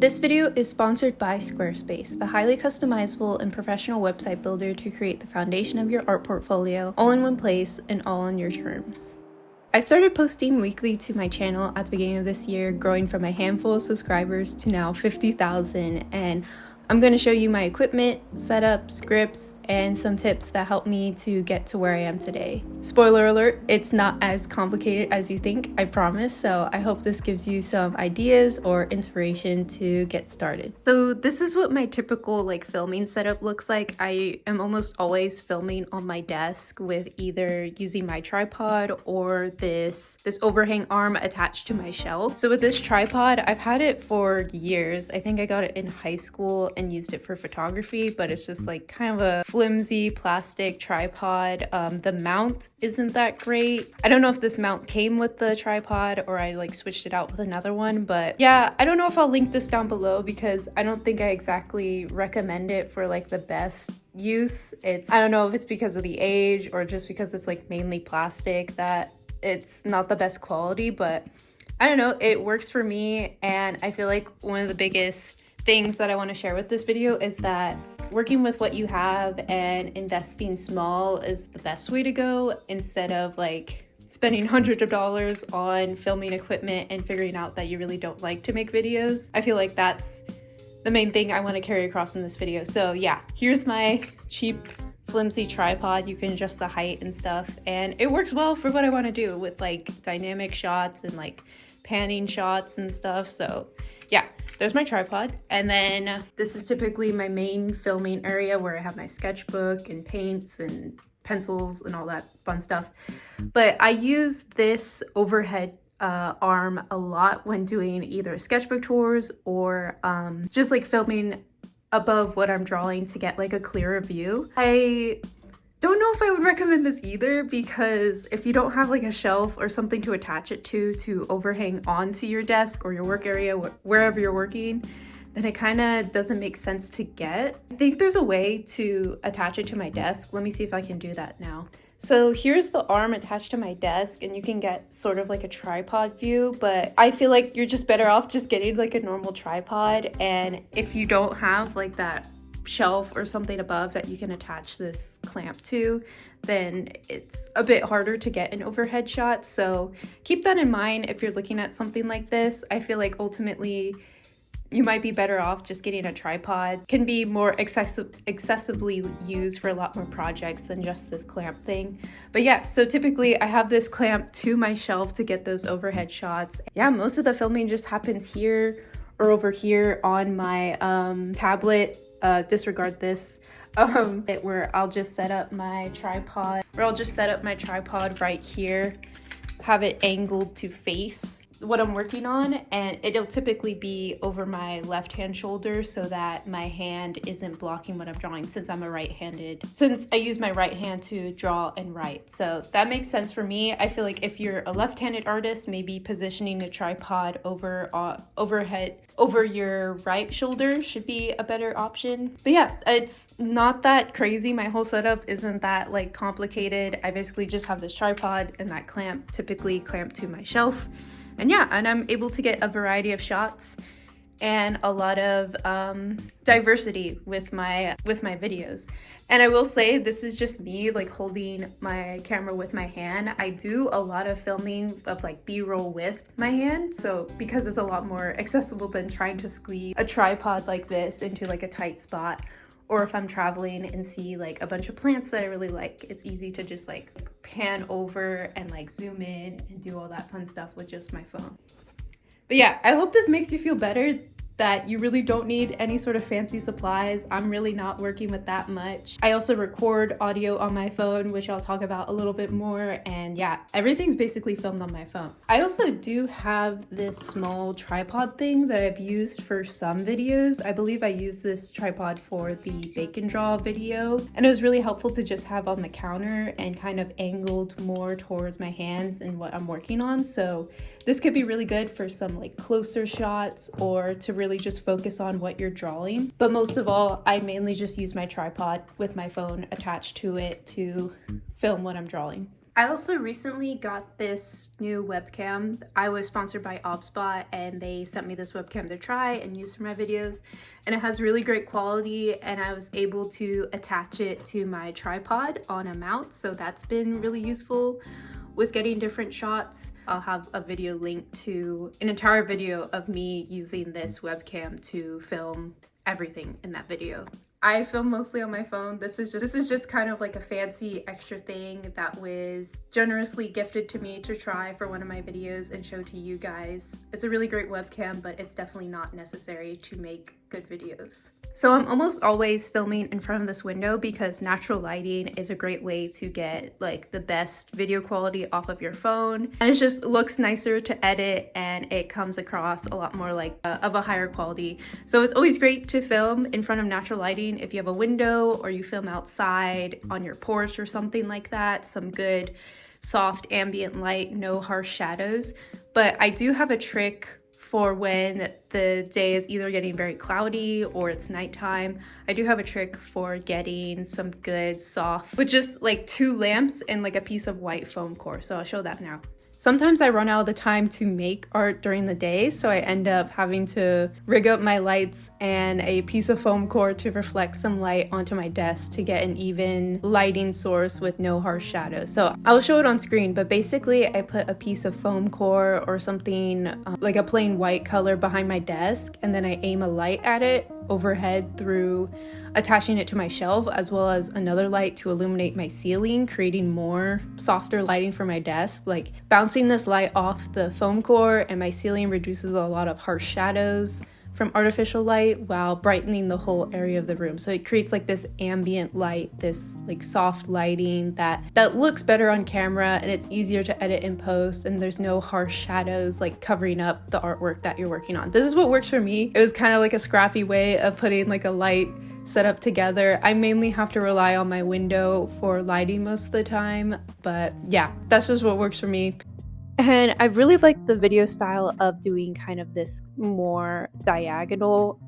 This video is sponsored by Squarespace, the highly customizable and professional website builder to create the foundation of your art portfolio all in one place and all on your terms. I started posting weekly to my channel at the beginning of this year, growing from a handful of subscribers to now 50,000, and I'm going to show you my equipment, setup, scripts, and some tips that helped me to get to where I am today. Spoiler alert, it's not as complicated as you think, I promise, so I hope this gives you some ideas or inspiration to get started. So this is what my typical filming setup looks like. I am almost always filming on my desk with either using my tripod or this overhang arm attached to my shelf. So with this tripod, I've had it for years. I think I got it in high school and used it for photography, but it's just kind of a flimsy plastic tripod. The mount isn't that great. I don't know if this mount came with the tripod or I switched it out with another one, but yeah, I don't know if I'll link this down below because I don't think I exactly recommend it for the best use. I don't know if it's because of the age or just because it's mainly plastic that it's not the best quality, but I don't know, it works for me. And I feel like one of the biggest things that I want to share with this video is that working with what you have and investing small is the best way to go, instead of spending hundreds of dollars on filming equipment and figuring out that you really don't like to make videos. I feel like that's the main thing I want to carry across in this video. So yeah, here's my cheap flimsy tripod. You can adjust the height and stuff, and it works well for what I want to do with dynamic shots and panning shots and stuff. So yeah, there's my tripod. And then this is typically my main filming area where I have my sketchbook and paints and pencils and all that fun stuff. But I use this overhead arm a lot when doing either sketchbook tours or just filming above what I'm drawing to get a clearer view. I don't know if I would recommend this either, because if you don't have a shelf or something to attach it to overhang onto your desk or your work area, wherever you're working, then it kind of doesn't make sense to get. I think there's a way to attach it to my desk. Let me see if I can do that now. So here's the arm attached to my desk, and you can get sort of a tripod view, but I feel like you're just better off just getting a normal tripod. And if you don't have that shelf or something above that you can attach this clamp to, then it's a bit harder to get an overhead shot. So keep that in mind if you're looking at something like this. I feel like ultimately you might be better off just getting a tripod. It can be more accessibly used for a lot more projects than just this clamp thing. But yeah, so typically I have this clamp to my shelf to get those overhead shots. Yeah, most of the filming just happens here or over here on my tablet. Disregard this, where I'll just set up my tripod, right here, have it angled to face what I'm working on, and it'll typically be over my left hand shoulder so that my hand isn't blocking what I'm drawing, since I use my right hand to draw and write. So that makes sense for me. I feel like if you're a left-handed artist, maybe positioning a tripod overhead over your right shoulder should be a better option. But yeah, it's not that crazy. My whole setup isn't that complicated. I basically just have this tripod and that clamp, typically clamped to my shelf. And yeah, and I'm able to get a variety of shots and a lot of diversity with my videos. And I will say, this is just me holding my camera with my hand. I do a lot of filming of B-roll with my hand, so because it's a lot more accessible than trying to squeeze a tripod like this into a tight spot. Or if I'm traveling and see a bunch of plants that I really like, it's easy to just pan over and zoom in and do all that fun stuff with just my phone. But yeah, I hope this makes you feel better, that you really don't need any sort of fancy supplies. I'm really not working with that much. I also record audio on my phone, which I'll talk about a little bit more. And yeah, everything's basically filmed on my phone. I also do have this small tripod thing that I've used for some videos. I believe I used this tripod for the bacon draw video, and it was really helpful to just have on the counter and kind of angled more towards my hands and what I'm working on. So this could be really good for some closer shots, or to really just focus on what you're drawing. But most of all, I mainly just use my tripod with my phone attached to it to film what I'm drawing. I also recently got this new webcam. I was sponsored by ObSpot and they sent me this webcam to try and use for my videos, and it has really great quality, and I was able to attach it to my tripod on a mount, so that's been really useful with getting different shots. I'll have a video link to an entire video of me using this webcam to film everything in that video. I film mostly on my phone. This is just kind of like a fancy extra thing that was generously gifted to me to try for one of my videos and show to you guys. It's a really great webcam, but it's definitely not necessary to make good videos. So I'm almost always filming in front of this window because natural lighting is a great way to get like the best video quality off of your phone, and it just looks nicer to edit and it comes across a lot more like of a higher quality. So it's always great to film in front of natural lighting if you have a window or you film outside on your porch or something like that. Some good soft ambient light, no harsh shadows. But I do have a trick for when the day is either getting very cloudy or it's nighttime. I do have a trick for getting some good soft with just like 2 lamps and like a piece of white foam core. So I'll show that now. Sometimes I run out of the time to make art during the day, so I end up having to rig up my lights and a piece of foam core to reflect some light onto my desk to get an even lighting source with no harsh shadows. So I'll show it on screen, but basically I put a piece of foam core or something like a plain white color behind my desk, and then I aim a light at it overhead through attaching it to my shelf, as well as another light to illuminate my ceiling, creating more softer lighting for my desk. Like bouncing this light off the foam core and my ceiling reduces a lot of harsh shadows from artificial light while brightening the whole area of the room. So it creates like this ambient light, this like soft lighting that looks better on camera, and it's easier to edit in post, and there's no harsh shadows like covering up the artwork that you're working on. This is what works for me. It was kind of like a scrappy way of putting like a light setup together. I mainly have to rely on my window for lighting most of the time, but yeah, that's just what works for me. And I really like the video style of doing kind of this more diagonal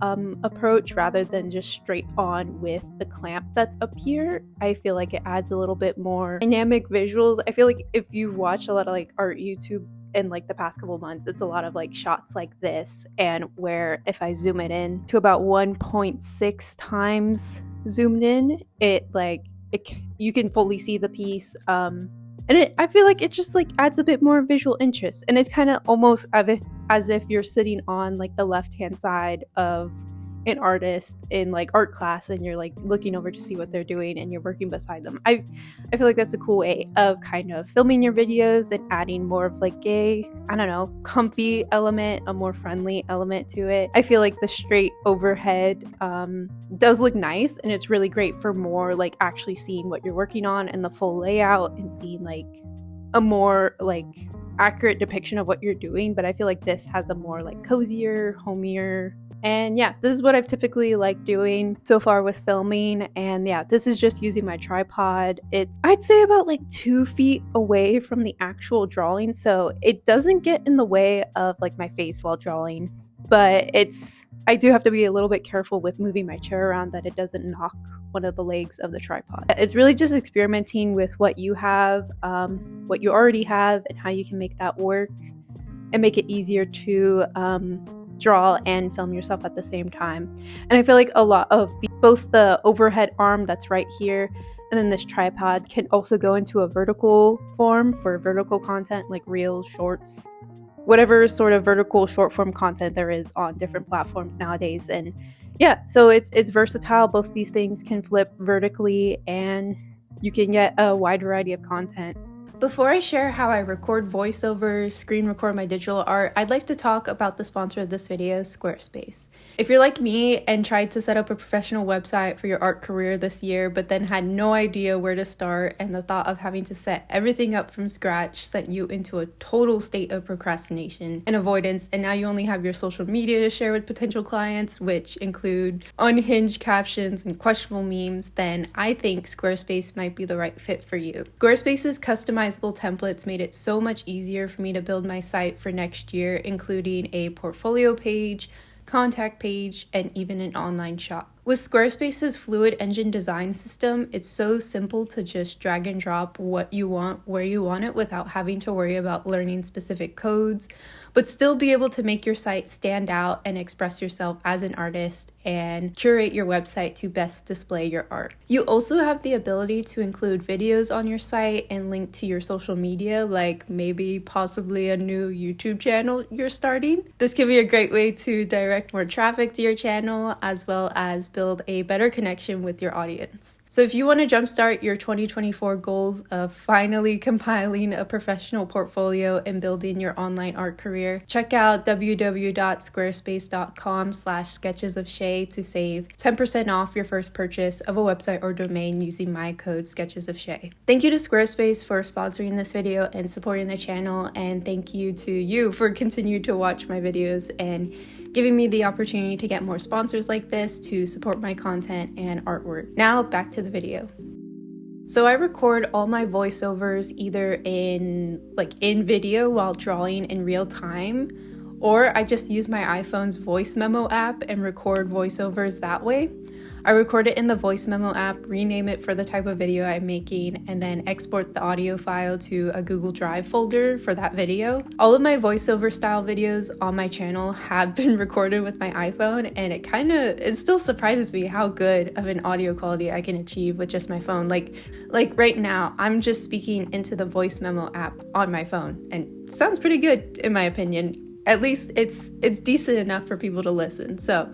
approach rather than just straight on with the clamp that's up here. I feel like it adds a little bit more dynamic visuals. I feel like if you watch a lot of like art YouTube in like the past couple months, it's a lot of like shots like this, and where if I zoom it in to about 1.6 times zoomed in, you can fully see the piece. And I feel like it just like adds a bit more visual interest, and it's kind of almost as if you're sitting on like the left-hand side of an artist in like art class, and you're like looking over to see what they're doing and you're working beside them. I feel like that's a cool way of kind of filming your videos and adding more of like a, I don't know, comfy element, a more friendly element to it. I feel like the straight overhead does look nice, and it's really great for more like actually seeing what you're working on and the full layout and seeing like a more like accurate depiction of what you're doing. But I feel like this has a more like cozier, homier. And yeah, this is what I've typically liked doing so far with filming. And yeah, this is just using my tripod. It's, I'd say, about like 2 feet away from the actual drawing, so it doesn't get in the way of like my face while drawing, but I do have to be a little bit careful with moving my chair around that it doesn't knock one of the legs of the tripod. It's really just experimenting with what you have, what you already have, and how you can make that work and make it easier to draw and film yourself at the same time. And I feel like a lot of both the overhead arm that's right here and then this tripod can also go into a vertical form for vertical content like reels, shorts, whatever sort of vertical short form content there is on different platforms nowadays. And yeah, so it's versatile. Both these things can flip vertically and you can get a wide variety of content. Before I share how I record voiceovers, screen record my digital art, I'd like to talk about the sponsor of this video, Squarespace. If you're like me and tried to set up a professional website for your art career this year, but then had no idea where to start, and the thought of having to set everything up from scratch sent you into a total state of procrastination and avoidance, and now you only have your social media to share with potential clients, which include unhinged captions and questionable memes, then I think Squarespace might be the right fit for you. Squarespace's customizable templates made it so much easier for me to build my site for next year, including a portfolio page, contact page, and even an online shop. With Squarespace's fluid engine design system, it's so simple to just drag and drop what you want, where you want it without having to worry about learning specific codes, but still be able to make your site stand out and express yourself as an artist and curate your website to best display your art. You also have the ability to include videos on your site and link to your social media, like maybe possibly a new YouTube channel you're starting. This can be a great way to direct more traffic to your channel, as well as build a better connection with your audience. So if you want to jumpstart your 2024 goals of finally compiling a professional portfolio and building your online art career, check out www.squarespace.com/sketchesofshay to save 10% off your first purchase of a website or domain using my code sketchesofshay. Thank you to Squarespace for sponsoring this video and supporting the channel, and thank you to you for continuing to watch my videos and giving me the opportunity to get more sponsors like this to support my content and artwork. Now back to the video. So I record all my voiceovers either in video while drawing in real time, or I just use my iPhone's voice memo app and record voiceovers that way. I record it in the voice memo app, rename it for the type of video I'm making, and then export the audio file to a Google Drive folder for that video. All of my voiceover style videos on my channel have been recorded with my iPhone, and it still surprises me how good of an audio quality I can achieve with just my phone. Like right now, I'm just speaking into the voice memo app on my phone, and it sounds pretty good in my opinion. At least it's decent enough for people to listen. So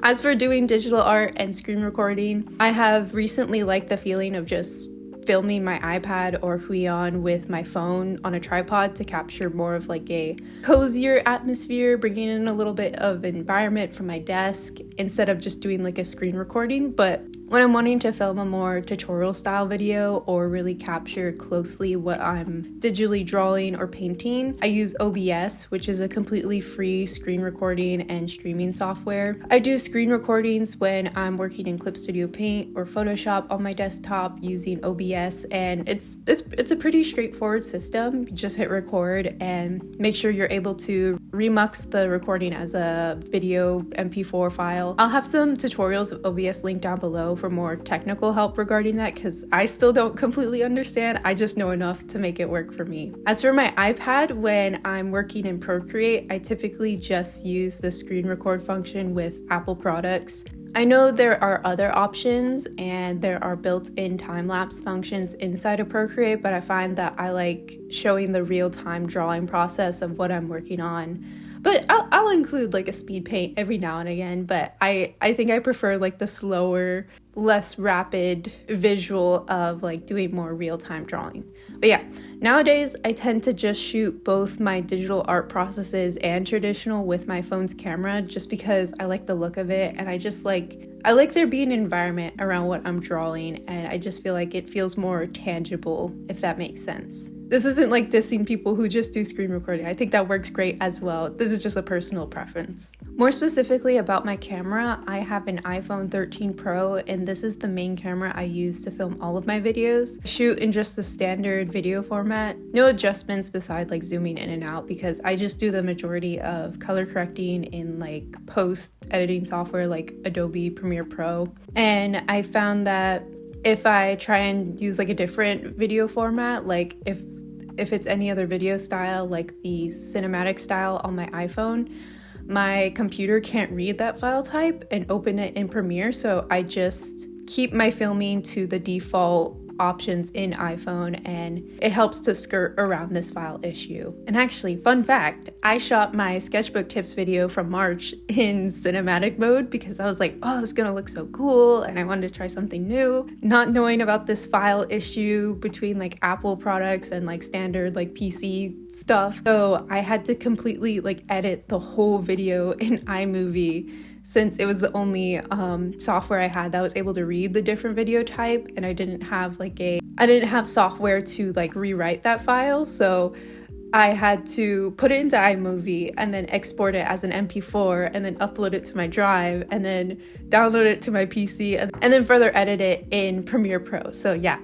as for doing digital art and screen recording, I have recently liked the feeling of just filming my iPad or Huion with my phone on a tripod to capture more of like a cozier atmosphere, bringing in a little bit of environment from my desk instead of just doing like a screen recording. But when I'm wanting to film a more tutorial style video or really capture closely what I'm digitally drawing or painting, I use OBS, which is a completely free screen recording and streaming software. I do screen recordings when I'm working in Clip Studio Paint or Photoshop on my desktop using OBS, and it's a pretty straightforward system. You just hit record and make sure you're able to remux the recording as a video MP4 file. I'll have some tutorials of OBS linked down below for more technical help regarding that, because I still don't completely understand. I just know enough to make it work for me. As for my iPad, when I'm working in Procreate, I typically just use the screen record function with Apple products. I know there are other options and there are built-in time-lapse functions inside of Procreate, but I find that I like showing the real-time drawing process of what I'm working on. But I'll include like a speed paint every now and again, but I think I prefer like the slower, less rapid visual of like doing more real-time drawing. But yeah, nowadays I tend to just shoot both my digital art processes and traditional with my phone's camera, just because I like the look of it, and I like there being an environment around what I'm drawing, and I just feel like it feels more tangible, if that makes sense. This isn't like dissing people who just do screen recording. I think that works great as well. This is just a personal preference. More specifically about my camera, I have an iPhone 13 Pro, and this is the main camera I use to film all of my videos. I shoot in just the standard video format. No adjustments beside like zooming in and out, because I just do the majority of color correcting in like post editing software like Adobe Premiere Pro. And I found that if I try and use like a different video format, like if it's any other video style, like the cinematic style on my iPhone, my computer can't read that file type and open it in Premiere, so I just keep my filming to the default options in iPhone, and it helps to skirt around this file issue. And actually, fun fact, I shot my sketchbook tips video from March in cinematic mode because I was like, oh, this is gonna look so cool, and I wanted to try something new, not knowing about this file issue between like Apple products and like standard like PC stuff. So I had to completely like edit the whole video in iMovie, since it was the only software I had that was able to read the different video type, and I didn't have software to like rewrite that file. So I had to put it into iMovie and then export it as an MP4 and then upload it to my drive and then download it to my PC and then further edit it in Premiere Pro. So yeah,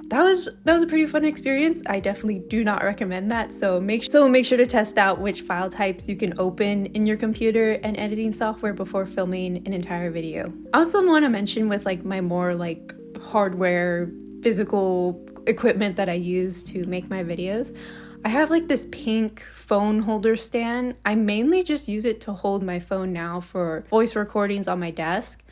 that was a pretty fun experience. I definitely do not recommend that. So make sure to test out which file types you can open in your computer and editing software before filming an entire video. I also want to mention with like my more like hardware, physical equipment that I use to make my videos, I have like this pink phone holder stand. I mainly just use it to hold my phone now for voice recordings on my desk.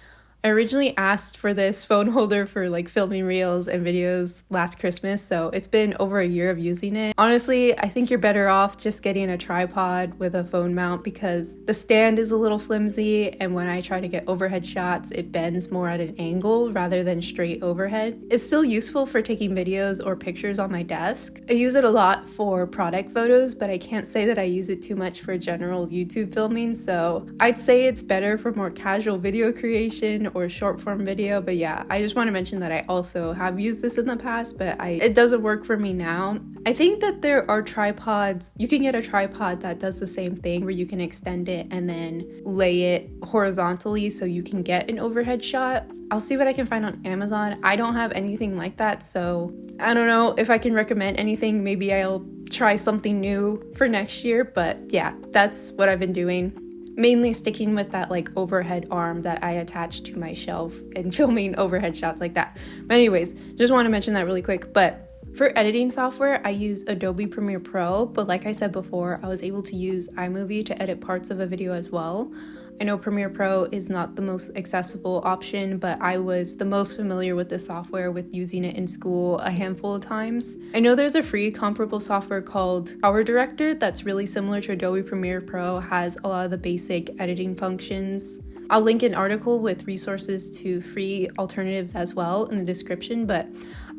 I originally asked for this phone holder for like filming reels and videos last Christmas, so it's been over a year of using it. Honestly, I think you're better off just getting a tripod with a phone mount because the stand is a little flimsy, and when I try to get overhead shots, it bends more at an angle rather than straight overhead. It's still useful for taking videos or pictures on my desk. I use it a lot for product photos, but I can't say that I use it too much for general YouTube filming, so I'd say it's better for more casual video creation or short form video. But yeah, I just want to mention that I also have used this in the past, but it doesn't work for me now. I think that there are tripods. You can get a tripod that does the same thing where you can extend it and then lay it horizontally so you can get an overhead shot. I'll see what I can find on Amazon. I don't have anything like that, so I don't know if I can recommend anything. Maybe I'll try something new for next year, but yeah, that's what I've been doing. Mainly sticking with that like overhead arm that I attach to my shelf and filming overhead shots like that. But anyways, just want to mention that really quick. But for editing software, I use Adobe Premiere Pro, but like I said before, I was able to use iMovie to edit parts of a video as well. I know Premiere Pro is not the most accessible option, but I was the most familiar with this software with using it in school a handful of times. I know there's a free comparable software called PowerDirector that's really similar to Adobe Premiere Pro, has a lot of the basic editing functions. I'll link an article with resources to free alternatives as well in the description, but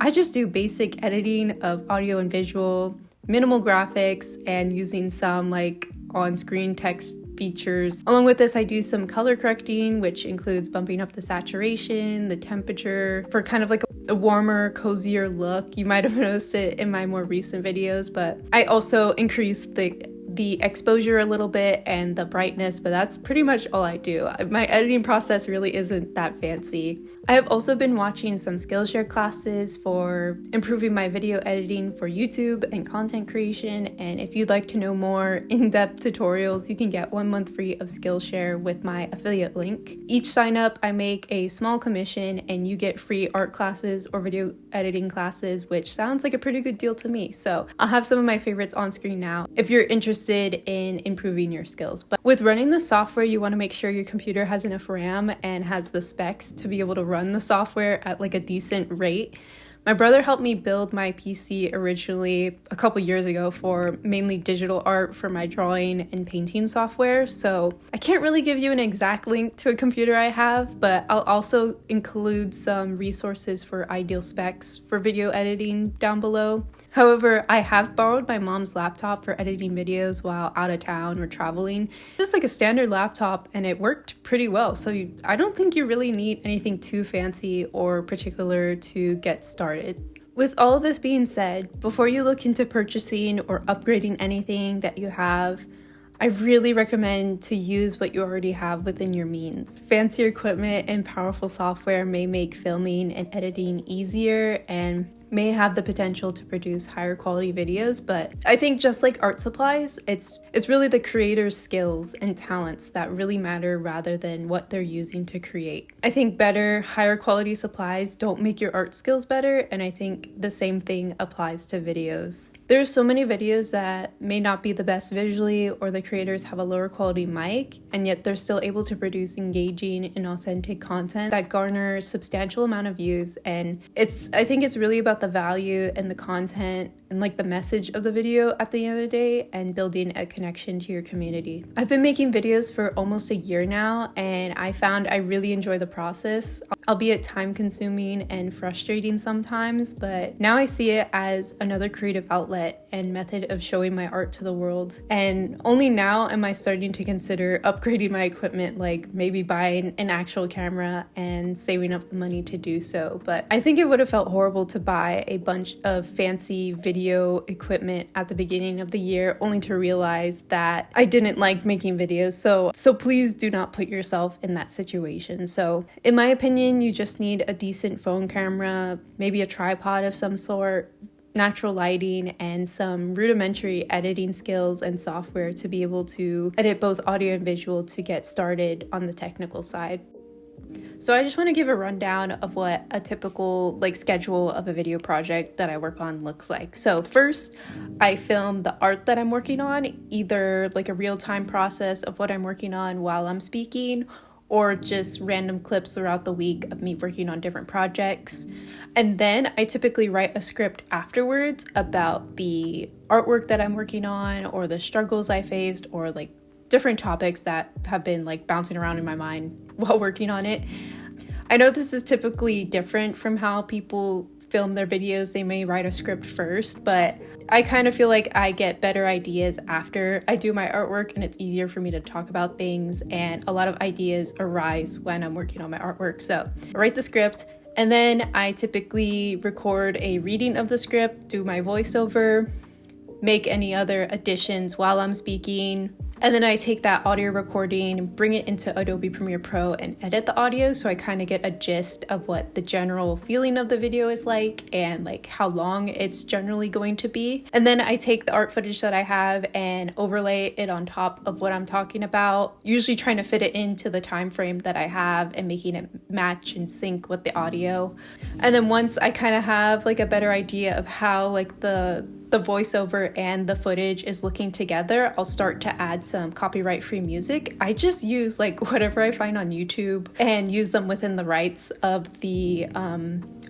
I just do basic editing of audio and visual, minimal graphics, and using some like on-screen text features. Along with this, I do some color correcting, which includes bumping up the saturation, the temperature for kind of like a warmer, cozier look. You might have noticed it in my more recent videos, but I also increase the exposure a little bit and the brightness, but that's pretty much all I do. My editing process really isn't that fancy. I have also been watching some Skillshare classes for improving my video editing for YouTube and content creation, and if you'd like to know more in-depth tutorials, you can get 1 month free of Skillshare with my affiliate link. Each sign up, I make a small commission and you get free art classes or video editing classes, which sounds like a pretty good deal to me. So I'll have some of my favorites on screen now if you're interested in improving your skills. But with running the software, you want to make sure your computer has enough RAM and has the specs to be able to run the software at like a decent rate. My brother helped me build my PC originally a couple years ago for mainly digital art for my drawing and painting software, so I can't really give you an exact link to a computer I have, but I'll also include some resources for ideal specs for video editing down below. However, I have borrowed my mom's laptop for editing videos while out of town or traveling. Just like a standard laptop, and it worked pretty well, so I don't think you really need anything too fancy or particular to get started. With all of this being said, before you look into purchasing or upgrading anything that you have, I really recommend to use what you already have within your means. Fancier equipment and powerful software may make filming and editing easier and may have the potential to produce higher quality videos, but I think just like art supplies, it's really the creator's skills and talents that really matter rather than what they're using to create. I think better, higher quality supplies don't make your art skills better, and I think the same thing applies to videos. There's so many videos that may not be the best visually, or the creators have a lower quality mic, and yet they're still able to produce engaging and authentic content that garner a substantial amount of views. And I think it's really about the value and the content and like the message of the video at the end of the day, and building a connection to your community. I've been making videos for almost a year now, and I found I really enjoy the process, albeit time consuming and frustrating sometimes, but now I see it as another creative outlet and method of showing my art to the world. And only now am I starting to consider upgrading my equipment, like maybe buying an actual camera and saving up the money to do so. But I think it would have felt horrible to buy a bunch of fancy video video equipment at the beginning of the year, only to realize that I didn't like making videos. So please do not put yourself in that situation. So in my opinion, you just need a decent phone camera, maybe a tripod of some sort, natural lighting, and some rudimentary editing skills and software to be able to edit both audio and visual to get started on the technical side. So I just want to give a rundown of what a typical schedule of a video project that I work on looks like. So first, I film the art that I'm working on, either a real-time process of what I'm working on while I'm speaking, or just random clips throughout the week of me working on different projects. And then I typically write a script afterwards about the artwork that I'm working on, or the struggles I faced, or different topics that have been bouncing around in my mind while working on it. I know this is typically different from how people film their videos. They may write a script first, but I kind of feel like I get better ideas after I do my artwork, and it's easier for me to talk about things, and a lot of ideas arise when I'm working on my artwork. So I write the script, and then I typically record a reading of the script, do my voiceover, make any other additions while I'm speaking, and then I take that audio recording, bring it into Adobe Premiere Pro and edit the audio, so I kind of get a gist of what the general feeling of the video is like and how long it's generally going to be. And then I take the art footage that I have and overlay it on top of what I'm talking about, usually trying to fit it into the time frame that I have and making it match and sync with the audio. And then once I kind of have a better idea of how the voiceover and the footage is looking together, I'll start to add some copyright-free music. I just use whatever I find on YouTube and use them within the rights of the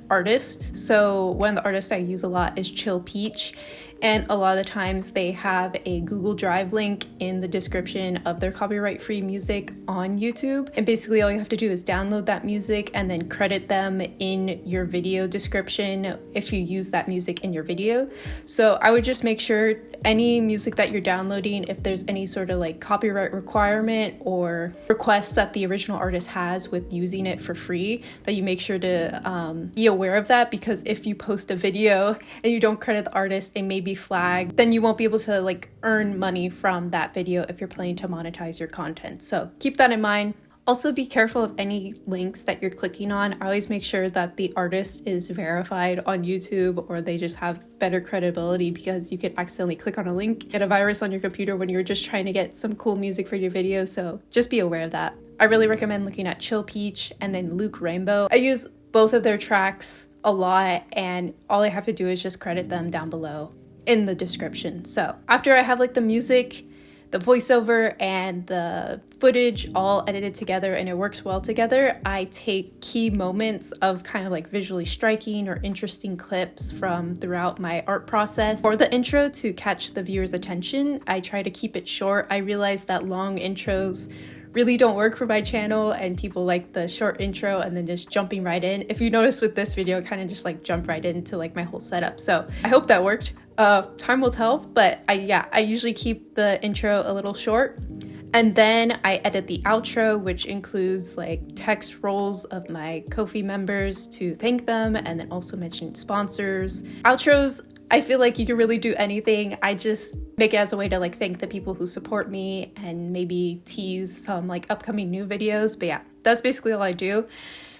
artist. So one of the artists I use a lot is Chill Peach, and a lot of the times they have a Google Drive link in the description of their copyright-free music on YouTube. And basically all you have to do is download that music and then credit them in your video description if you use that music in your video. So I would just make sure any music that you're downloading, if there's any sort of copyright requirement or request that the original artist has with using it for free, that you make sure to be aware of that, because if you post a video and you don't credit the artist, it may be flagged. Then you won't be able to earn money from that video if you're planning to monetize your content. So keep that in mind. Also be careful of any links that you're clicking on. I always make sure that the artist is verified on YouTube, or they just have better credibility, because you could accidentally click on a link, get a virus on your computer when you're just trying to get some cool music for your video. So just be aware of that. I really recommend looking at Chill Peach and then Luke Rainbow. I use both of their tracks a lot, and all I have to do is just credit them down below in the description. So after I have the music, the voiceover, and the footage all edited together and it works well together, I take key moments of kind of visually striking or interesting clips from throughout my art process for the intro to catch the viewer's attention. I try to keep it short. I realize that long intros really don't work for my channel, and people like the short intro and then just jumping right in. If you notice with this video, I kind of just jump right into my whole setup. So I hope that worked. Time will tell, but I usually keep the intro a little short. And then I edit the outro, which includes text rolls of my Ko-fi members to thank them, and then also mention sponsors. Outros, I feel you can really do anything. I just make it as a way to thank the people who support me and maybe tease some upcoming new videos. But yeah, that's basically all I do.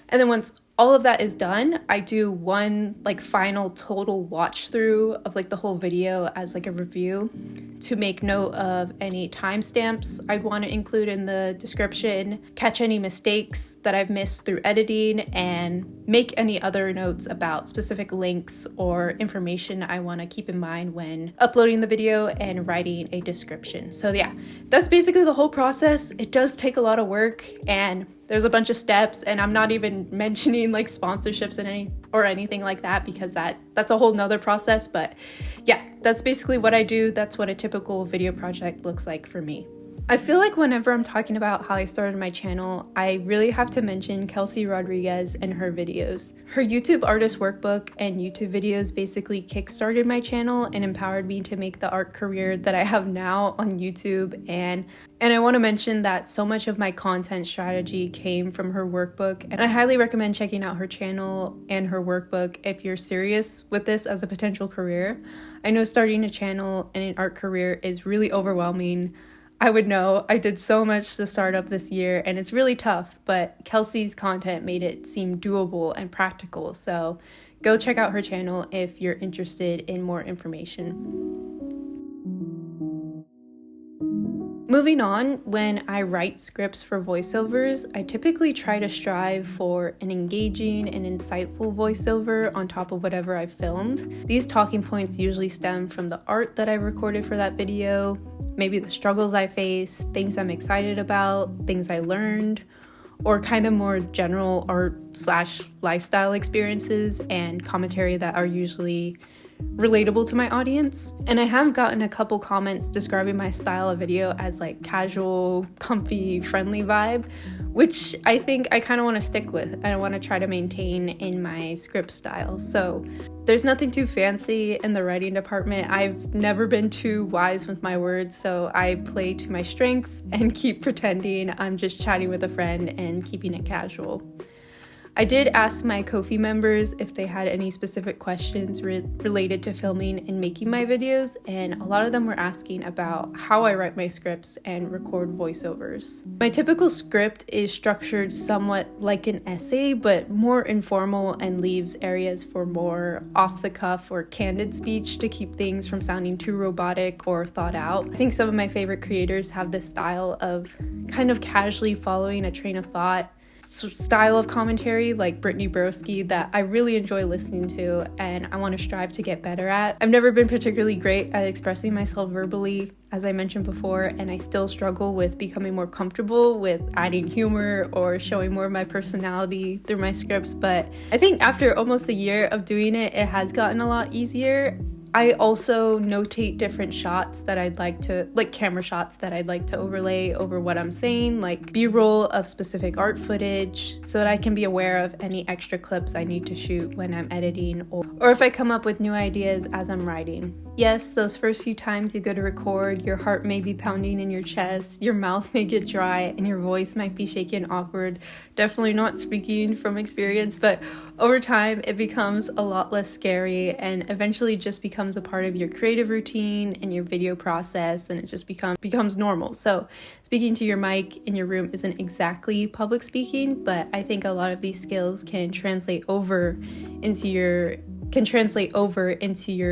And then once all of that is done, I do one final total watch through of the whole video as a review, to make note of any timestamps I want to include in the description, catch any mistakes that I've missed through editing, and make any other notes about specific links or information I want to keep in mind when uploading the video and writing a description. So yeah, that's basically the whole process. It does take a lot of work, and there's a bunch of steps, and I'm not even mentioning sponsorships and anything like that, because that's a whole nother process. But yeah, that's basically what I do. That's what a typical video project looks like for me. I feel like whenever I'm talking about how I started my channel, I really have to mention Kelsey Rodriguez and her videos. Her YouTube artist workbook and YouTube videos basically kickstarted my channel and empowered me to make the art career that I have now on YouTube. And I want to mention that so much of my content strategy came from her workbook, and I highly recommend checking out her channel and her workbook if you're serious with this as a potential career. I know starting a channel and an art career is really overwhelming. I would know. I did so much to start up this year and it's really tough, but Kelsey's content made it seem doable and practical. So go check out her channel if you're interested in more information. Moving on, when I write scripts for voiceovers, I typically try to strive for an engaging and insightful voiceover on top of whatever I filmed. These talking points usually stem from the art that I recorded for that video, maybe the struggles I face, things I'm excited about, things I learned, or kind of more general art/lifestyle experiences and commentary that are usually relatable to my audience. And I have gotten a couple comments describing my style of video as like casual, comfy, friendly vibe, which I think I kind of want to stick with and I want to try to maintain in my script style. So there's nothing too fancy in the writing department. I've never been too wise with my words, so I play to my strengths and keep pretending I'm just chatting with a friend and keeping it casual. I did ask my Ko-fi members if they had any specific questions related to filming and making my videos, and a lot of them were asking about how I write my scripts and record voiceovers. My typical script is structured somewhat like an essay, but more informal and leaves areas for more off-the-cuff or candid speech to keep things from sounding too robotic or thought out. I think some of my favorite creators have this style of kind of casually following a train of thought style of commentary, like Brittany Broski, that I really enjoy listening to and I want to strive to get better at. I've never been particularly great at expressing myself verbally, as I mentioned before, and I still struggle with becoming more comfortable with adding humor or showing more of my personality through my scripts, but I think after almost a year of doing it, it has gotten a lot easier. I also notate different shots that I'd like to, like camera shots that I'd like to overlay over what I'm saying, like B-roll of specific art footage, so that I can be aware of any extra clips I need to shoot when I'm editing, or if I come up with new ideas as I'm writing. Yes, those first few times you go to record, your heart may be pounding in your chest, your mouth may get dry, and your voice might be shaky and awkward. Definitely not speaking from experience, but over time it becomes a lot less scary and eventually just becomes a part of your creative routine and your video process, and it just becomes normal. So speaking to your mic in your room isn't exactly public speaking, but I think a lot of these skills can translate over into your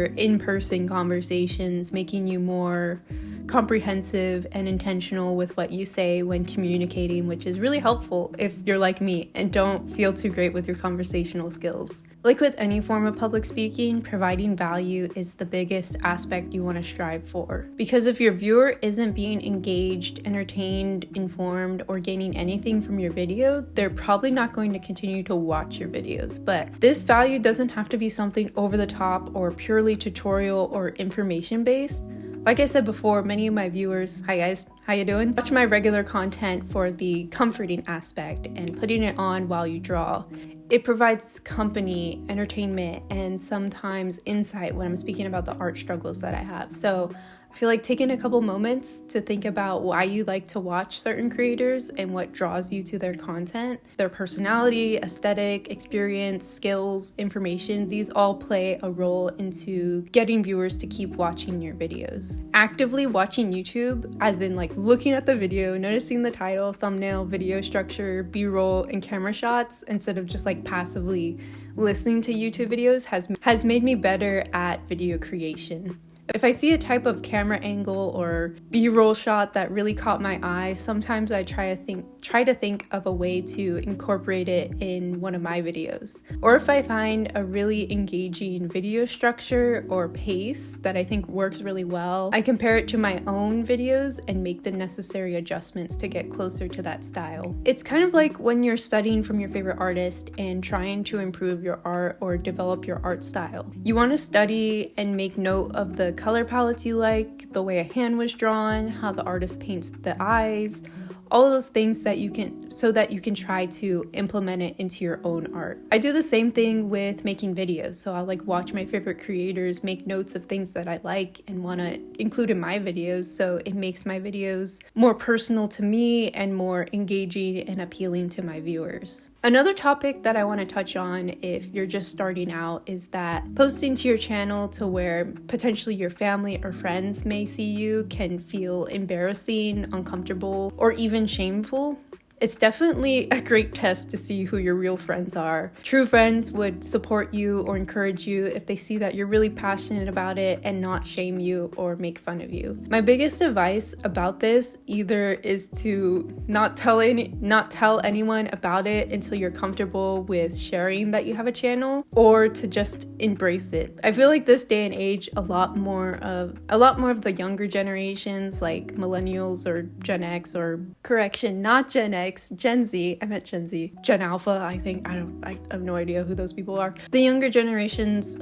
in-person conversations, making you more comprehensive and intentional with what you say when communicating, which is really helpful if you're like me and don't feel too great with your conversational skills. Like with any form of public speaking, providing value is the biggest aspect you want to strive for. Because if your viewer isn't being engaged, entertained, informed, or gaining anything from your video, they're probably not going to continue to watch your videos. But this value doesn't have to be something over the top or purely tutorial or information based. Like I said before, many of my viewers, hi guys, how you doing? Watch my regular content for the comforting aspect and putting it on while you draw. It provides company, entertainment, and sometimes insight when I'm speaking about the art struggles that I have. So I feel like taking a couple moments to think about why you like to watch certain creators and what draws you to their content, their personality, aesthetic, experience, skills, information, these all play a role into getting viewers to keep watching your videos. Actively watching YouTube, as in like looking at the video, noticing the title, thumbnail, video structure, B-roll, and camera shots, instead of just like passively listening to YouTube videos has made me better at video creation. If I see a type of camera angle or B-roll shot that really caught my eye, sometimes I try to think of a way to incorporate it in one of my videos. Or if I find a really engaging video structure or pace that I think works really well, I compare it to my own videos and make the necessary adjustments to get closer to that style. It's kind of like when you're studying from your favorite artist and trying to improve your art or develop your art style. You want to study and make note of the color palettes you like, the way a hand was drawn, how the artist paints the eyes, all of those things that you can try to implement it into your own art. I do the same thing with making videos. So I'll like watch my favorite creators make notes of things that I like and want to include in my videos, so it makes my videos more personal to me and more engaging and appealing to my viewers. Another topic that I want to touch on if you're just starting out is that posting to your channel to where potentially your family or friends may see you can feel embarrassing, uncomfortable, or even shameful. It's definitely a great test to see who your real friends are. True friends would support you or encourage you if they see that you're really passionate about it and not shame you or make fun of you. My biggest advice about this either is to not tell anyone about it until you're comfortable with sharing that you have a channel, or to just embrace it. I feel like this day and age, a lot more of the younger generations, like millennials or Gen X, or correction, not Gen X, Gen Z, I meant Gen Z, Gen Alpha, I think, I have no idea who those people are. The younger generations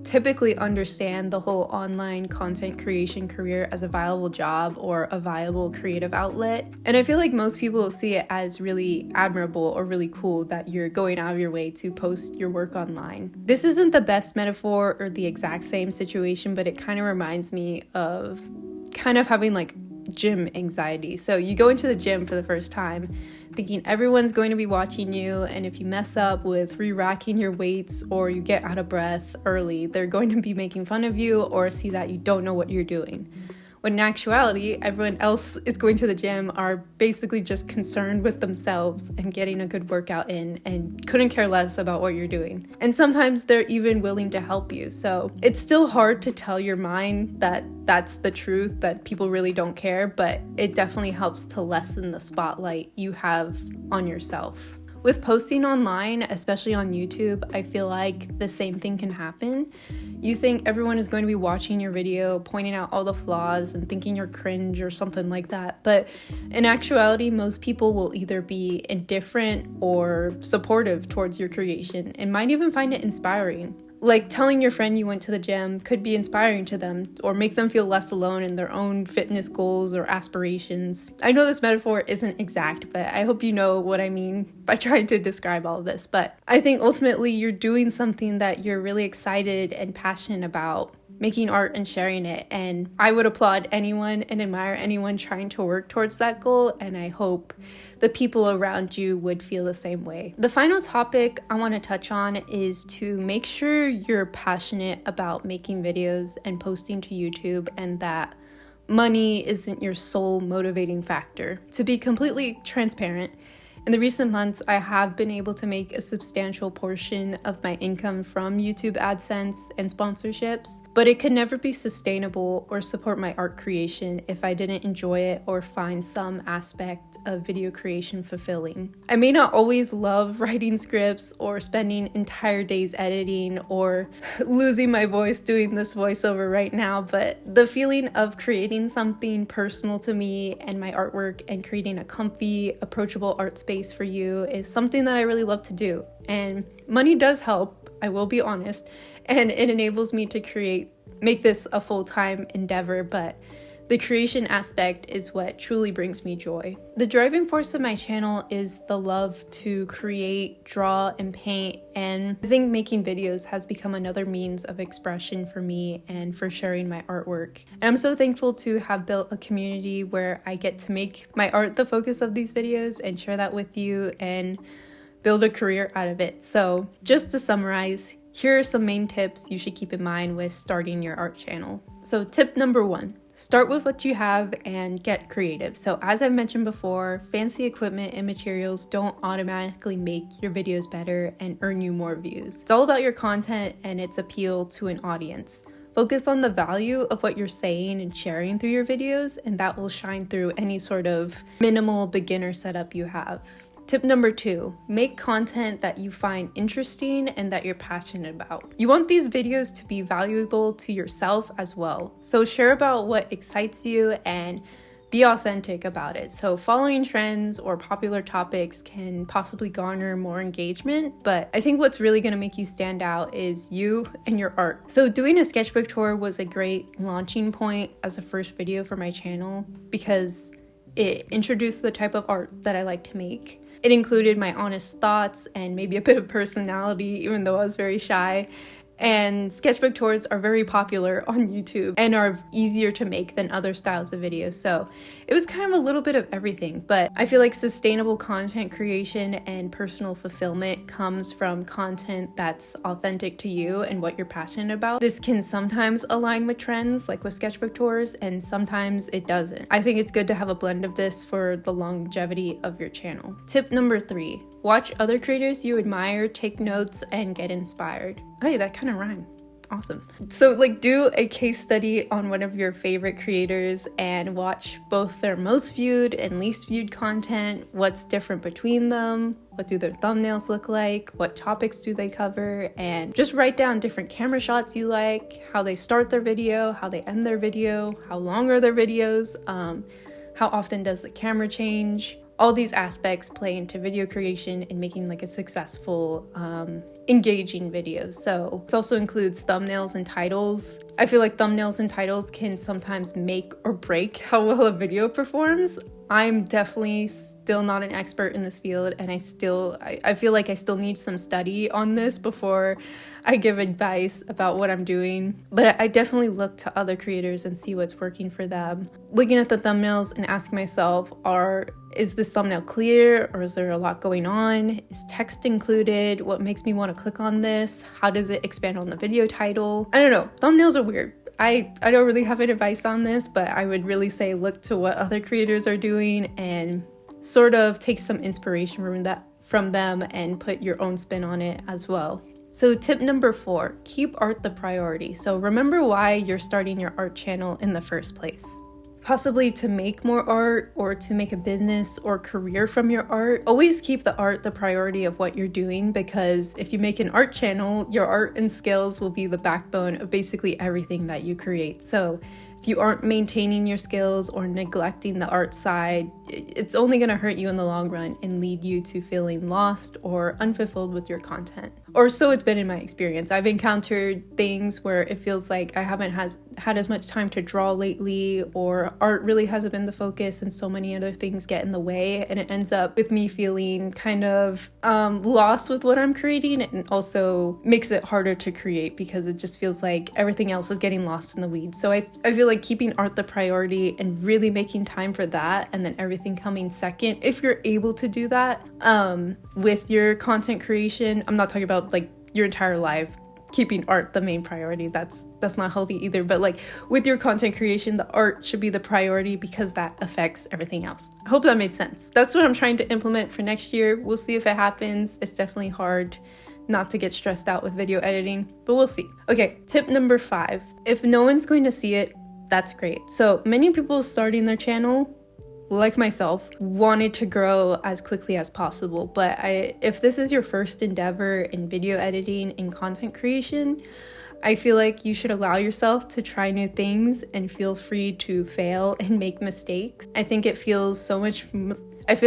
typically understand the whole online content creation career as a viable job or a viable creative outlet. And I feel like most people will see it as really admirable or really cool that you're going out of your way to post your work online. This isn't the best metaphor or the exact same situation, but it kind of reminds me of kind of having like gym anxiety. So you go into the gym for the first time thinking everyone's going to be watching you, and if you mess up with re-racking your weights or you get out of breath early, they're going to be making fun of you or see that you don't know what you're doing. When in actuality, everyone else is going to the gym are basically just concerned with themselves and getting a good workout in and couldn't care less about what you're doing. And sometimes they're even willing to help you. So it's still hard to tell your mind that that's the truth, that people really don't care, but it definitely helps to lessen the spotlight you have on yourself. With posting online, especially on YouTube, I feel like the same thing can happen. You think everyone is going to be watching your video, pointing out all the flaws and thinking you're cringe or something like that. But in actuality, most people will either be indifferent or supportive towards your creation and might even find it inspiring. Like telling your friend you went to the gym could be inspiring to them or make them feel less alone in their own fitness goals or aspirations. I know this metaphor isn't exact, but I hope you know what I mean by trying to describe all of this. But I think ultimately you're doing something that you're really excited and passionate about, making art and sharing it. And I would applaud anyone and admire anyone trying to work towards that goal. And I hope the people around you would feel the same way. The final topic I want to touch on is to make sure you're passionate about making videos and posting to YouTube, and that money isn't your sole motivating factor. To be completely transparent, in the recent months, I have been able to make a substantial portion of my income from YouTube AdSense and sponsorships, but it could never be sustainable or support my art creation if I didn't enjoy it or find some aspect of video creation fulfilling. I may not always love writing scripts or spending entire days editing or losing my voice doing this voiceover right now, but the feeling of creating something personal to me and my artwork and creating a comfy, approachable art space for you is something that I really love to do. And money does help, I will be honest, and it enables me to make this a full-time endeavor, but the creation aspect is what truly brings me joy. The driving force of my channel is the love to create, draw, and paint, and I think making videos has become another means of expression for me and for sharing my artwork. And I'm so thankful to have built a community where I get to make my art the focus of these videos and share that with you and build a career out of it. So just to summarize, here are some main tips you should keep in mind with starting your art channel. So tip number 1. Start with what you have and get creative. So as I've mentioned before, fancy equipment and materials don't automatically make your videos better and earn you more views. It's all about your content and its appeal to an audience. Focus on the value of what you're saying and sharing through your videos, and that will shine through any sort of minimal beginner setup you have. Tip number 2, make content that you find interesting and that you're passionate about. You want these videos to be valuable to yourself as well. So share about what excites you and be authentic about it. So following trends or popular topics can possibly garner more engagement, but I think what's really going to make you stand out is you and your art. So doing a sketchbook tour was a great launching point as a first video for my channel because it introduced the type of art that I like to make. It included my honest thoughts and maybe a bit of personality, even though I was very shy. And sketchbook tours are very popular on YouTube and are easier to make than other styles of videos. So it was kind of a little bit of everything, but I feel like sustainable content creation and personal fulfillment comes from content that's authentic to you and what you're passionate about. This can sometimes align with trends like with sketchbook tours, and sometimes it doesn't. I think it's good to have a blend of this for the longevity of your channel. Tip number 3, watch other creators you admire, take notes, and get inspired. Hey, that kind of rhymed. Awesome. So do a case study on one of your favorite creators and watch both their most viewed and least viewed content. What's different between them? What do their thumbnails look like? What topics do they cover? And just write down different camera shots you like, how they start their video, how they end their video, how long are their videos, how often does the camera change? All these aspects play into video creation and making a successful, engaging video. So this also includes thumbnails and titles. I feel like thumbnails and titles can sometimes make or break how well a video performs. I'm definitely still not an expert in this field, and I feel like I still need some study on this before I give advice about what I'm doing. But I definitely look to other creators and see what's working for them. Looking at the thumbnails and asking myself, is this thumbnail clear, or is there a lot going on? Is text included? What makes me want to click on this? How does it expand on the video title? I don't know. Thumbnails are weird. I don't really have any advice on this, but I would really say look to what other creators are doing and sort of take some inspiration from them and put your own spin on it as well. So tip number 4, keep art the priority. So remember why you're starting your art channel in the first place. Possibly to make more art or to make a business or career from your art. Always keep the art the priority of what you're doing, because if you make an art channel, your art and skills will be the backbone of basically everything that you create. So if you aren't maintaining your skills or neglecting the art side, it's only going to hurt you in the long run and lead you to feeling lost or unfulfilled with your content. Or so it's been in my experience. I've encountered things where it feels like I haven't had as much time to draw lately, or art really hasn't been the focus and so many other things get in the way, and it ends up with me feeling kind of lost with what I'm creating, and also makes it harder to create because it just feels like everything else is getting lost in the weeds. So I feel like keeping art the priority and really making time for that, and then everything coming second, if you're able to do that with your content creation. I'm not talking about your entire life keeping art the main priority. That's not healthy either, but with your content creation, the art should be the priority because that affects everything else. I hope that made sense. That's what I'm trying to implement for next year. We'll see if it happens. It's definitely hard not to get stressed out with video editing, but we'll see. Okay, tip number 5, if no one's going to see it, that's great. So many people starting their channel, like myself, wanted to grow as quickly as possible. But if this is your first endeavor in video editing and content creation, I feel like you should allow yourself to try new things and feel free to fail and make mistakes. I feel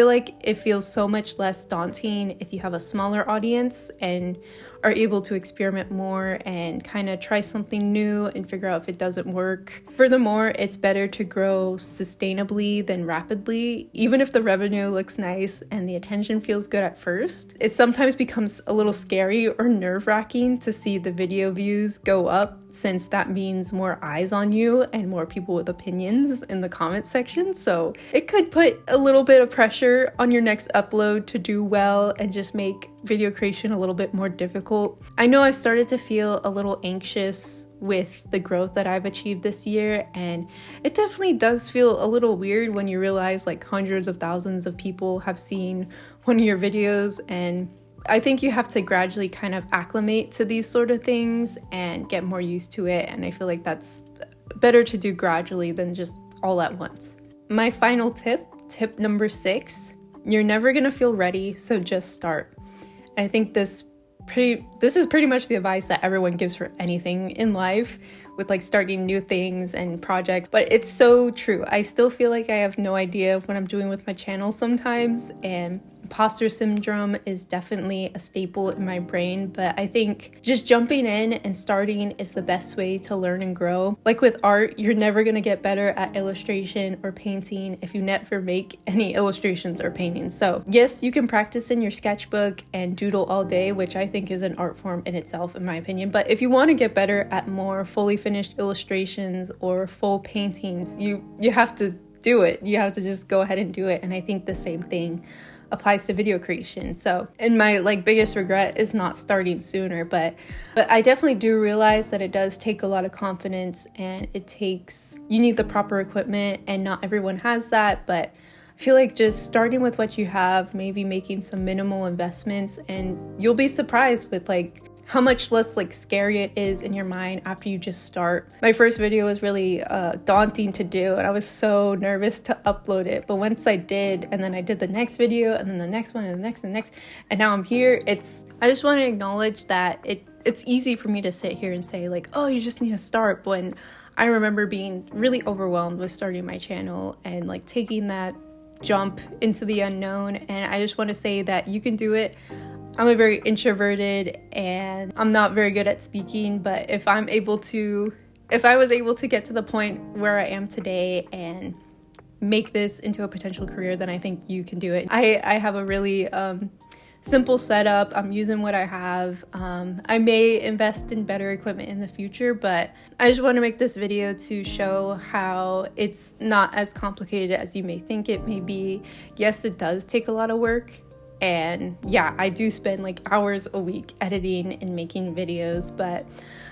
like it feels so much less daunting if you have a smaller audience and are able to experiment more and kind of try something new and figure out if it doesn't work. Furthermore, it's better to grow sustainably than rapidly. Even if the revenue looks nice and the attention feels good at first, it sometimes becomes a little scary or nerve-wracking to see the video views go up, since that means more eyes on you and more people with opinions in the comment section. So it could put a little bit of pressure on your next upload to do well and just make video creation a little bit more difficult. I know I've started to feel a little anxious with the growth that I've achieved this year, and it definitely does feel a little weird when you realize hundreds of thousands of people have seen one of your videos, and I think you have to gradually kind of acclimate to these sort of things and get more used to it, and I feel like that's better to do gradually than just all at once. My final tip number 6, you're never gonna feel ready, so just start. I think this this is pretty much the advice that everyone gives for anything in life, with like starting new things and projects, but it's so true. I still feel like I have no idea of what I'm doing with my channel sometimes, and imposter syndrome is definitely a staple in my brain, but I think just jumping in and starting is the best way to learn and grow. Like with art, you're never going to get better at illustration or painting if you never make any illustrations or paintings. So yes, you can practice in your sketchbook and doodle all day, which I think is an art form in itself, in my opinion. But if you want to get better at more fully finished illustrations or full paintings, you have to do it. You have to just go ahead and do it. And I think the same thing applies to video creation. So, and my biggest regret is not starting sooner, but I definitely do realize that it does take a lot of confidence, and you need the proper equipment, and not everyone has that. But I feel like just starting with what you have, maybe making some minimal investments, and you'll be surprised with how much less scary it is in your mind after you just start. My first video was really daunting to do, and I was so nervous to upload it. But once I did, and then I did the next video, and then the next one, and the next, and now I'm here. I just want to acknowledge that it's easy for me to sit here and say oh, you just need to start. When I remember being really overwhelmed with starting my channel and taking that jump into the unknown. And I just want to say that you can do it. I'm a very introverted, and I'm not very good at speaking, but if I was able to get to the point where I am today and make this into a potential career, then I think you can do it. I have a really simple setup. I'm using what I have. I may invest in better equipment in the future, but I just want to make this video to show how it's not as complicated as you may think it may be. Yes, it does take a lot of work. And yeah, I do spend hours a week editing and making videos, but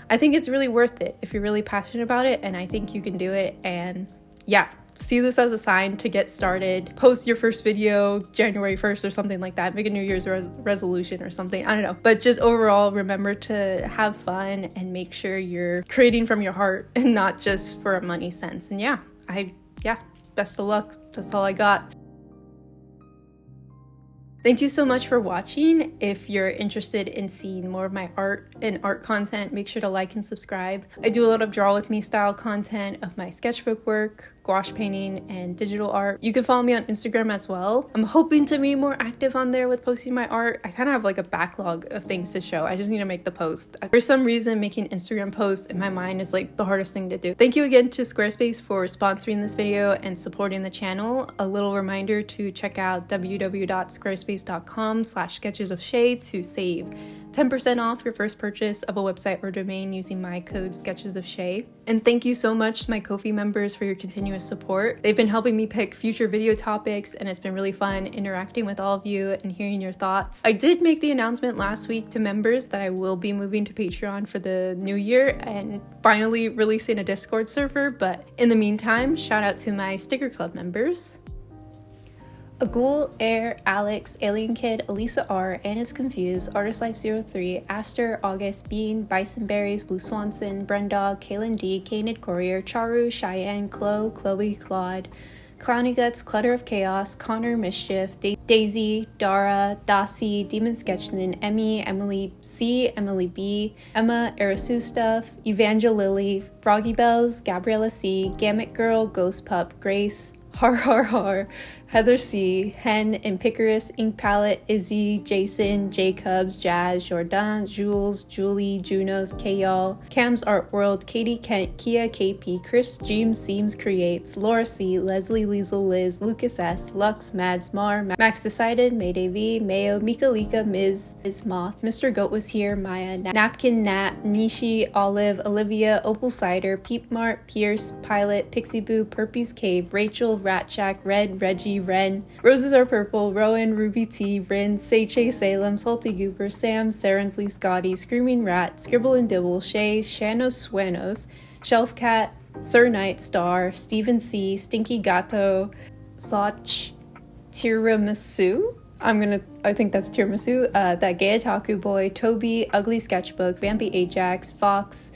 I think it's really worth it if you're really passionate about it, and I think you can do it. And yeah, see this as a sign to get started. Post your first video January 1st or something like that. Make a New Year's resolution or something. I don't know. But just overall, remember to have fun and make sure you're creating from your heart and not just for a money sense. And yeah, best of luck. That's all I got. Thank you so much for watching. If you're interested in seeing more of my art and art content, make sure to like and subscribe. I do a lot of draw with me style content of my sketchbook work, gouache painting, and digital art. You can follow me on Instagram as well. I'm hoping to be more active on there with posting my art. I kind of have a backlog of things to show. I just need to make the post. For some reason, making Instagram posts in my mind is the hardest thing to do. Thank you again to Squarespace for sponsoring this video and supporting the channel. A little reminder to check out www.squarespace.com/sketchesofshay to save 10% off your first purchase of a website or domain using my code sketchesofshay. And thank you so much to my Ko-fi members for your continuous support. They've been helping me pick future video topics, and it's been really fun interacting with all of you and hearing your thoughts. I did make the announcement last week to members that I will be moving to Patreon for the new year and finally releasing a Discord server, but in the meantime, shout out to my Sticker Club members. Agul, Air, Alex, Alien Kid, Elisa R, Anna's Confused, Artist Life 03, Aster, August, Bean, Bison Berries, Blue Swanson, Brendog, Kaylin D, Canid Courier, Charu, Cheyenne, Chloe, Claude, Clowny Guts, Clutter of Chaos, Connor, Mischief, Daisy, Dara, Dasi, Demon Sketchman, Emmy, Emily C, Emily B, Emma, Arasu Stuff, Evangelily, Froggy Bells, Gabriella C, Gamut Girl, Ghost Pup, Grace, Har, Heather C, Hen, Impicarus, Ink Palette, Izzy, Jason, Jacobs, Jazz, Jordan, Jules, Julie, Junos, K-Y'all, Cam's Art World, Katie Kent, Kia KP, Chris, James Seams Creates, Laura C, Leslie, Liesel, Liz, Lucas S, Lux, Mads, Mar, Max Decided, Mayday V, Mayo, Mika Lika, Ms. Moth, Mr. Goat Was Here, Maya, Napkin, Nat, Nishi, Olive, Olivia, Opal Cider, Peep Mart, Pierce, Pilot, Pixie Boo, Perpy's Cave, Rachel, Rat Shack, Red, Reggie, Ren, Roses Are Purple, Rowan, Ruby T, Rin, Seiche Salem, Salty Gooper, Sam, Sarensley, Scotty, Screaming Rat, Scribble and Dibble, Shay, Shanos Suenos, Shelf Cat, Sir Knight, Star, Stephen C, Stinky Gato, Soch, Tiramisu. I think that's Tiramisu, That Gay Otaku Boy, Toby, Ugly Sketchbook, Vampy Ajax, Fox,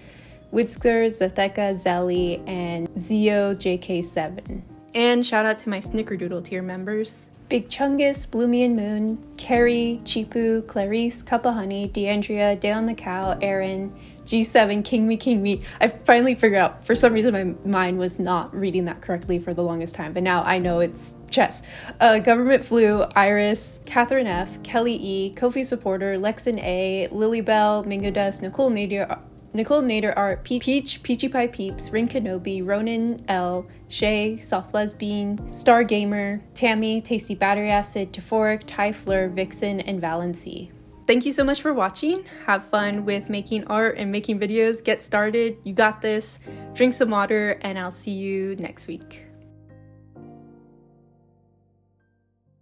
Whitsker, Zatheka, Zelly, and Zio JK7. And shout out to my Snickerdoodle tier members. Big Chungus, Bloomy and Moon, Carrie, Chipu, Clarice, Cup of Honey, Deandria, Dale and the Cow, Aaron, G7, King Me. I finally figured out, for some reason my mind was not reading that correctly for the longest time, but now I know it's chess. Government Flu, Iris, Catherine F, Kelly E, Kofi Supporter, Lexan A, Lily Bell, Mingo Dust, Nicole Nader Art, Peach, Peachy Pie Peeps, Rin Kenobi, Ronan L, Shay, Soft Lesbian, Star Gamer, Tammy, Tasty Battery Acid, Tephoric, Ty Fleur, Vixen, and Valency. Thank you so much for watching. Have fun with making art and making videos. Get started. You got this. Drink some water, and I'll see you next week.